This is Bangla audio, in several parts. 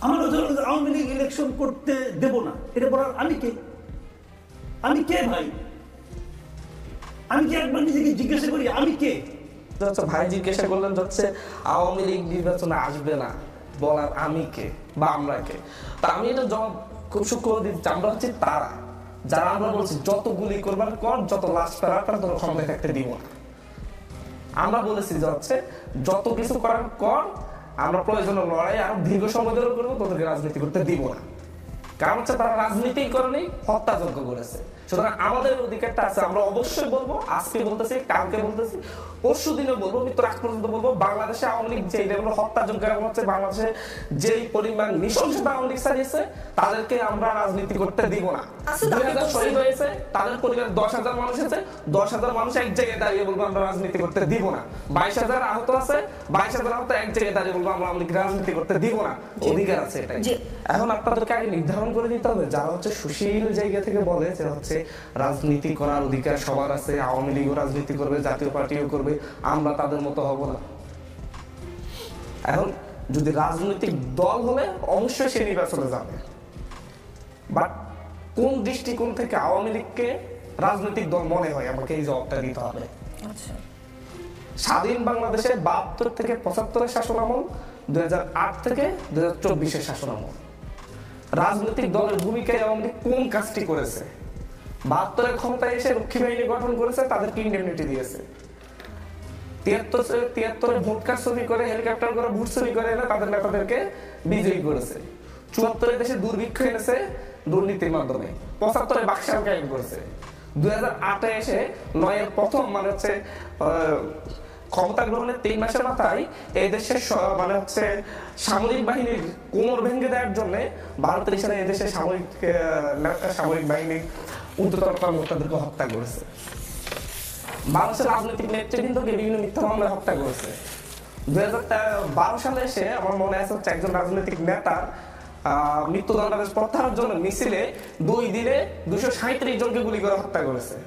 আমরা আওয়ামী লীগ ইলেকশন করতে দেব না, এটা বলার আমি কে? আমি কে ভাই? আমি কি একবার নিজেকে জিজ্ঞাসা করি আমি কে? ভাই জিজ্ঞাসা করলেন হচ্ছে আওয়ামী লীগ নির্বাচনে আসবে না, বলার আমি কে বা আমরা কে? তা আমি এটা জবাব খুব সূক্ষ্ম দিচ্ছি, আমরা হচ্ছে তারা যারা আমরা বলছি যত গুলি করবার কর, যত লাশ ফেরার তোর ক্ষমতায় থাকতে দিব না। আমরা বলেছি যে হচ্ছে যত কিছু করার কর, আমরা প্রয়োজনীয় লড়াই আরো দীর্ঘ সময় ধরে করবো, তোদেরকে রাজনীতি করতে দিব না। কারণ হচ্ছে তারা রাজনীতি করেনি, হত্যাযজ্ঞ করেছে। সুতরাং আমাদের অধিকারটা আছে, আমরা অবশ্যই বলবো, আজকে বলতেছি, কালকে বলতেছি, পরশু দিনে বলবো, মৃত্যুর আগ পর্যন্ত বলবো, বাংলাদেশে আওয়ামী লীগ যে লেভেলের হত্যাযজ্ঞ হচ্ছে, বাংলাদেশে যেই পরিমাণ নৃশংসতা আওয়ামী লীগ চালিয়েছে, তাদেরকে আমরা রাজনীতি করতে দিব না। 2000 শহীদ হয়েছে, তাদের পরিবার 10,000 মানুষ আছে, 10,000 মানুষ এক জায়গায় দাঁড়িয়ে বলবো আমরা রাজনীতি করতে দিব না। 22,000 আহত আছে, 22,000 আহত এক জায়গায় দাঁড়িয়ে বলবো আমরা আওয়ামী লীগ রাজনীতি করতে দিব না। অধিকার আছে এটাই। এখন আপনাদেরকে আগে নির্ধারণ করে দিতে হবে, যারা হচ্ছে সুশীল জায়গা থেকে বলে যে হচ্ছে রাজনীতি করার অধিকার সবার আছে, আওয়ামী লীগও রাজনীতি করবে, জাতীয় পার্টিও করবে, আমরা তাদের মতো হব না। এখন যদি রাজনৈতিক দল হলে অবশ্যই সে নির্বাচনে যাবে, বাট কোন দৃষ্টিকোণ থেকে আওয়ামী লীগকে রাজনৈতিক দল মনে হয়, আমাকে এই জবাবটা দিতে হবে। স্বাধীন বাংলাদেশে 72 থেকে 75 শাসন আমল, 2008 থেকে 2024 শাসন আমল, রাজনৈতিক দলের ভূমিকায় আওয়ামী লীগ কোন কাজটি করেছে? 72 ক্ষমতায় এসে রক্ষী বাহিনী গঠন করেছে, তাদেরকে ইন্ডেমনিটি দিয়েছে। 73 ভোট কার চুরি করে, হেলিকপ্টার করে ভোট চুরি করে এনে তাদের নেতাদেরকে বিজয়ী করেছে। 74 দেশে দুর্ভিক্ষ এনেছে দুর্নীতির মাধ্যমে। 75 বাকশাল কায়েম করেছে। 2008 এসে 9 প্রথম মানে হচ্ছে ক্ষমতা গ্রহণের 3 মাসের মাথায় এই দেশের মানে হচ্ছে সামরিক বাহিনীর কোমর ভেঙে দেওয়ার জন্য ভারতের ইশারায় এই দেশের সামরিক বাহিনীর ঊর্ধ্বতন কর্মকর্তাদেরকে হত্যা করেছে। বাংলাদেশের রাজনৈতিক নেতৃবৃন্দকে বিভিন্ন মিথ্যা মামলায় হত্যা করেছে। 2012 সালে এসে আমার মনে আছে হচ্ছে একজন রাজনৈতিক নেতার মৃত্যুদণ্ডাদেশ প্রত্যাহারের জন্য মিছিলে 2 দিনে 237 জনকে গুলি করে হত্যা করেছে।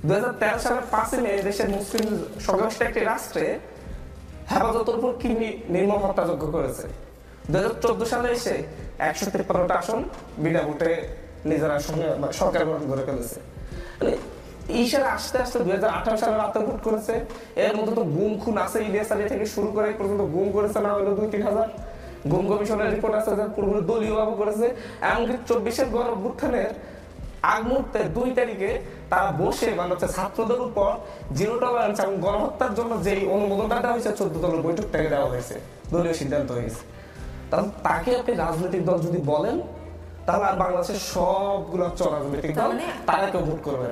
2013 সালের 5 মে দেশের মুসলিম সংখ্যাগরিষ্ঠ একটি রাষ্ট্রে হেফাজতের উপর কি নির্মম হত্যাযজ্ঞ করেছে। 2014 সালে এসে 153টা আসন বিনা ভোটে নিজেরা সরকার গঠন করে ফেলেছে। ইশারা আস্তে আস্তে 2018 সালে রাতে ভোট করেছে। এর মধ্যে তো গুম খুন আছে, ইলিয়াস আলী থেকে শুরু করে পর্যন্ত গুম করেছে না হলো 2-3 হাজার। গুম কমিশনের রিপোর্ট আছে যে পুরোপুরি দলীয় ভাবে করেছে। এমনকি 24-এর গণঅভ্যুত্থানের আগ মুহূর্তে 2 তারিখে তারা বসে মানে হচ্ছে ছাত্রদের উপর জিরো টলারেন্স এবং গণহত্যার জন্য যেই অনুমোদনটা দেওয়া হয়েছে 14 দলের বৈঠক থেকে দেওয়া হয়েছে, দলীয় সিদ্ধান্ত হয়েছে। তাহলে তাকে আপনি রাজনৈতিক দল যদি বলেন, তাহলে আর বাংলাদেশের সবগুলো রাজনৈতিক দল তারা কেউ ভোট করবে।